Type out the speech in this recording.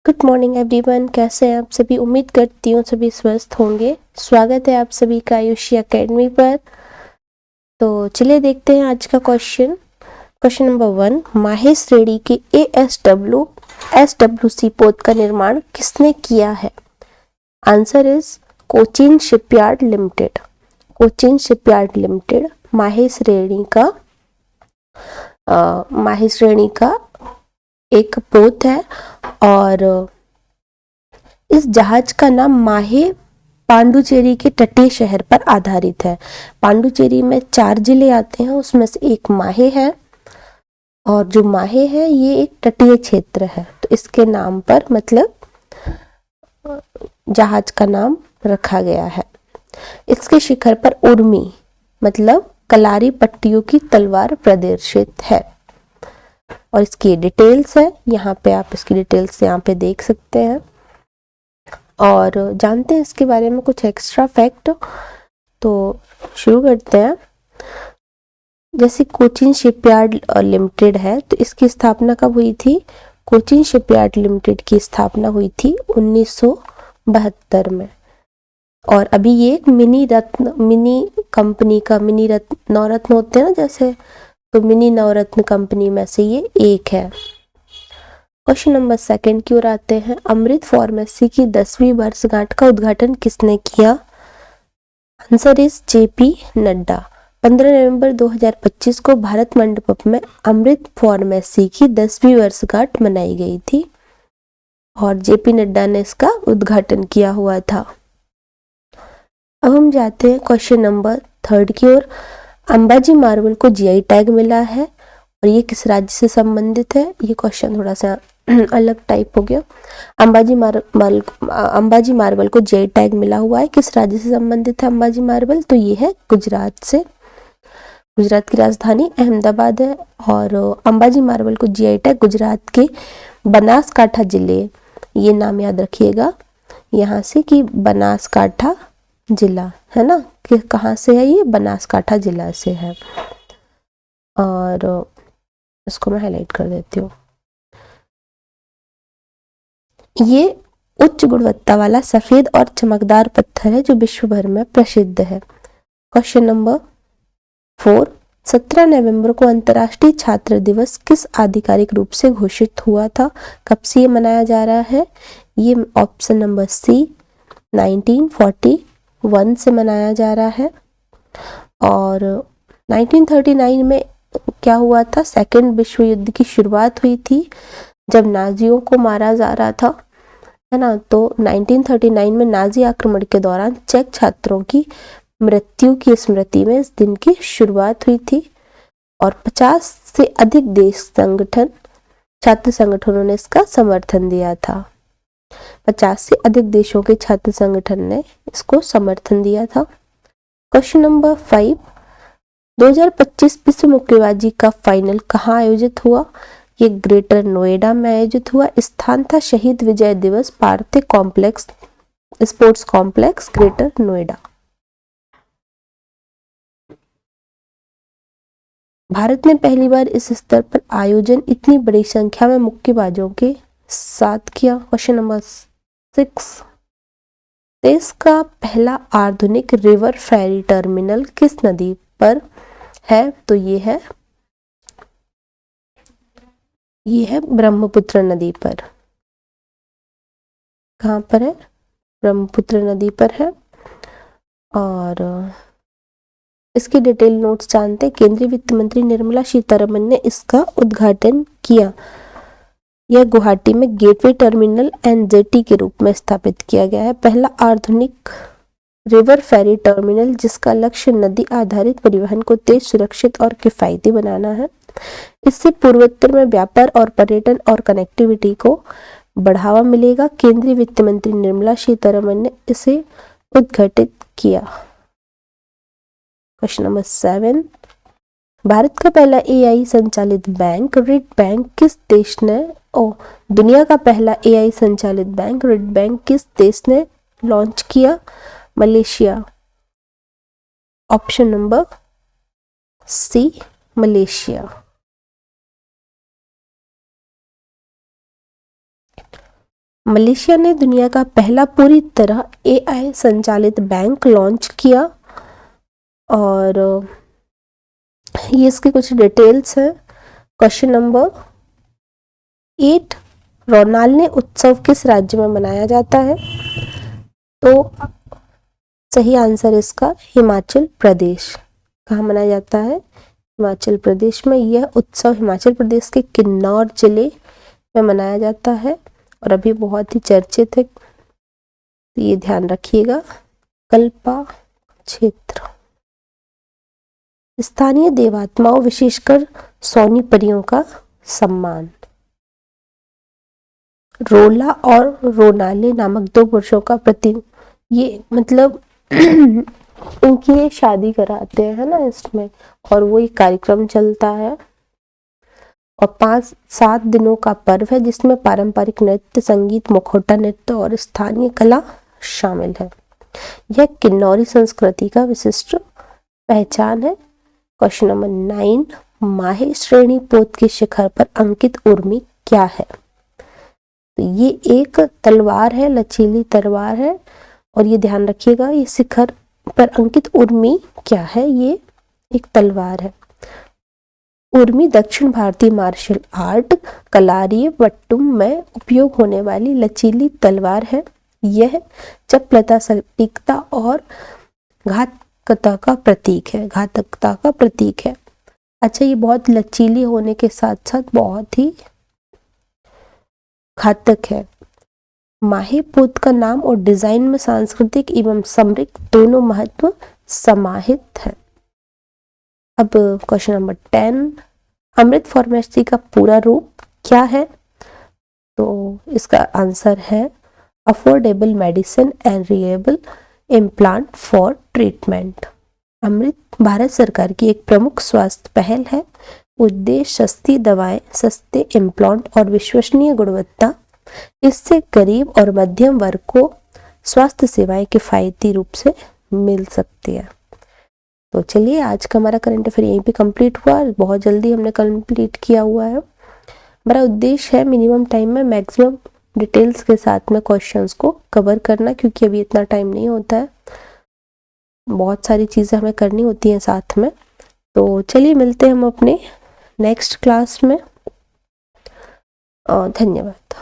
Good morning everyone, कैसे हैं आप सभी। उम्मीद करती हूँ सभी स्वस्थ होंगे। स्वागत है आप सभी का आयुषी एकेडमी पर। तो चलिए देखते हैं आज का क्वेश्चन नंबर 1। माहे श्रेणी के एसडब्ल्यूसी पोत का निर्माण किसने किया है? Answer is Cochin shipyard limited. Cochin shipyard limited माहे श्रेणी का एक पोत है और इस जहाज का नाम माहे पांडुचेरी के तटीय शहर पर आधारित है। पांडुचेरी में 4 जिले आते हैं, उसमें से एक माहे है और जो माहे है ये एक तटीय क्षेत्र है, तो इसके नाम पर मतलब जहाज का नाम रखा गया है। इसके शिखर पर उर्मी मतलब कलारी पट्टियों की तलवार प्रदर्शित है और इसकी डिटेल्स है यहाँ पे, आप इसकी डिटेल्स यहाँ पे देख सकते हैं और जानते हैं इसके बारे में कुछ एक्स्ट्रा फैक्ट। तो शुरू करते हैं। जैसे कोचिन शिपयार्ड लिमिटेड है, तो इसकी स्थापना कब हुई थी? कोचिन शिपयार्ड लिमिटेड की स्थापना हुई थी 1972 में और अभी ये एक मिनी कंपनी का नवरत्न होते हैं ना जैसे, तो मिनी नवरत्न कंपनी में से ये एक है। क्वेश्चन नंबर 2 की ओर आते हैं। अमृत फार्मेसी की 10वीं वर्षगांठ का उद्घाटन किसने किया? Answer is JP Nadda. 15 नवंबर 2025 को भारत मंडपम में अमृत फार्मेसी की 10वीं वर्षगांठ मनाई गई थी और जेपी नड्डा ने इसका उद्घाटन किया हुआ था। अब हम जाते हैं क्वेश्चन नंबर 3 की ओर। अंबाजी मार्बल को जीआई टैग मिला है और ये किस राज्य से संबंधित है? ये क्वेश्चन थोड़ा सा अलग टाइप हो गया। अंबाजी मार्बल को जीआई टैग मिला हुआ है, किस राज्य से संबंधित है अंबाजी मार्बल? तो ये है गुजरात से। गुजरात की राजधानी अहमदाबाद है और अंबाजी मार्बल को जीआई टैग गुजरात के बनासकाठा जिले, ये नाम याद रखिएगा यहाँ से कि बनासकाठा जिला है ना, कि कहाँ से है ये? बनासकाठा जिला से है और इसको मैं हाईलाइट कर देती हूँ। ये उच्च गुणवत्ता वाला सफेद और चमकदार पत्थर है जो विश्व भर में प्रसिद्ध है। Question number 4। 17 नवंबर को अंतर्राष्ट्रीय छात्र दिवस किस आधिकारिक रूप से घोषित हुआ था? कब से ये मनाया जा रहा है? ये ऑप्शन नंबर सी 1941 से मनाया जा रहा है और 1939 में क्या हुआ था? सेकेंड विश्व युद्ध की शुरुआत हुई थी जब नाजियों को मारा जा रहा था, है ना। तो 1939 में नाजी आक्रमण के दौरान चेक छात्रों की मृत्यु की स्मृति में इस दिन की शुरुआत हुई थी और 50 से अधिक छात्र संगठनों ने इसका समर्थन दिया था। 50 से अधिक देशों के छात्र संगठन ने इसको समर्थन दिया था। Question number 5। 2025 विश्व मुक्केबाजी का फाइनल कहाँ आयोजित हुआ? ये ग्रेटर नोएडा में आयोजित हुआ। स्थान था शहीद विजय दिवस पार्थिव complex, sports complex, Greater Noida. Bharat ने पहली बार इस स्तर पर आयोजन इतनी बड़ी संख्या में मुक्केबाजों के साथ किया। Question number 6। देश का पहला आधुनिक रिवर फेरी टर्मिनल किस नदी पर है? तो ये है ब्रह्मपुत्र नदी पर। कहाँ पर है? ब्रह्मपुत्र नदी पर है और इसकी डिटेल नोट्स जानते। केंद्रीय वित्त मंत्री निर्मला सीतारमण ने इसका उद्घाटन किया। यह गुवाहाटी में गेटवे टर्मिनल एंड जेटी के रूप में स्थापित किया गया है। पहला आधुनिक रिवर फेरी टर्मिनल जिसका लक्ष्य नदी आधारित परिवहन को तेज, सुरक्षित और किफायती बनाना है। इससे पूर्वोत्तर में व्यापार और पर्यटन और कनेक्टिविटी को बढ़ावा मिलेगा। केंद्रीय वित्त मंत्री निर्मला सीतारमण ने इसे उद्घाटित किया। Question number 7। भारत का पहला एआई संचालित बैंक रिट बैंक किस देश ने दुनिया का पहला एआई संचालित बैंक रिट बैंक किस देश ने लॉन्च किया? Malaysia. Option number C Malaysia. Malaysia ने दुनिया का पहला पूरी तरह AI संचालित बैंक लॉन्च किया। और ये इसके कुछ डिटेल्स हैं। क्वेश्चन नंबर 8, रोनाल्ड उत्सव किस राज्य में मनाया जाता है? तो सही आंसर इसका हिमाचल प्रदेश। कहाँ मनाया जाता है? हिमाचल प्रदेश में। यह उत्सव हिमाचल प्रदेश के किन्नौर जिले में मनाया जाता है और अभी बहुत ही चर्चित है, तो ये ध्यान रखिएगा। कल्पा क्षेत्र। स्थानीय देवात्माओं विशेषकर सोनी परियों का सम्मान। रोला और रोनाले नामक दो पुरुषों का प्रतीक, ये मतलब उनकी शादी कराते हैं ना इसमें, और वो एक कार्यक्रम चलता है और 5-7 दिनों का पर्व है जिसमें पारंपरिक नृत्य, संगीत, मुखौटा नृत्य और स्थानीय कला शामिल है। यह किन्नौरी संस्कृति का विशिष्ट पहचान है। क्वेश्चन नंबर 9, माहे श्रेणी पोत के शिखर पर अंकित उर्मी क्या है? तो ये एक तलवार है, लचीली तलवार है, और ये ध्यान रखिएगा, ये शिखर पर अंकित उर्मी क्या है? ये एक तलवार है। उर्मी दक्षिण भारतीय मार्शल आर्ट कलारियपट्टुम में उपयोग होने वाली लचीली तलवार है। यह चपलता, सटीकता और घातकता का प्रतीक है। अच्छा, ये बहुत लचीली होने के साथ साथ बहुत ही घातक है। माहे पोत का नाम और डिजाइन में सांस्कृतिक एवं सामरिक दोनों महत्व समाहित है। अब क्वेश्चन नंबर 10, अमृत फार्मेसी का पूरा रूप क्या है? तो इसका आंसर है affordable medicine and reliable implant for treatment. AMRIT Bharat सरकार की एक प्रमुख स्वास्थ्य पहल है। उद्देश्य सस्ती दवाएं, सस्ते इम्प्लांट और विश्वसनीय गुणवत्ता। इससे गरीब और मध्यम वर्ग को स्वास्थ्य सेवाएं किफायती रूप से मिल सकती है। तो चलिए, आज का हमारा करंट अफेयर यहीं पे कंप्लीट हुआ। बहुत जल्दी हमने कंप्लीट किया हुआ है। हमारा उद्देश्य है मिनिमम टाइम में मैक्सिमम डिटेल्स के साथ में क्वेश्चंस को कवर करना, क्योंकि अभी इतना टाइम नहीं होता है, बहुत सारी चीज़ें हमें करनी होती हैं साथ में। तो चलिए, मिलते हैं हम अपने नेक्स्ट क्लास में। धन्यवाद।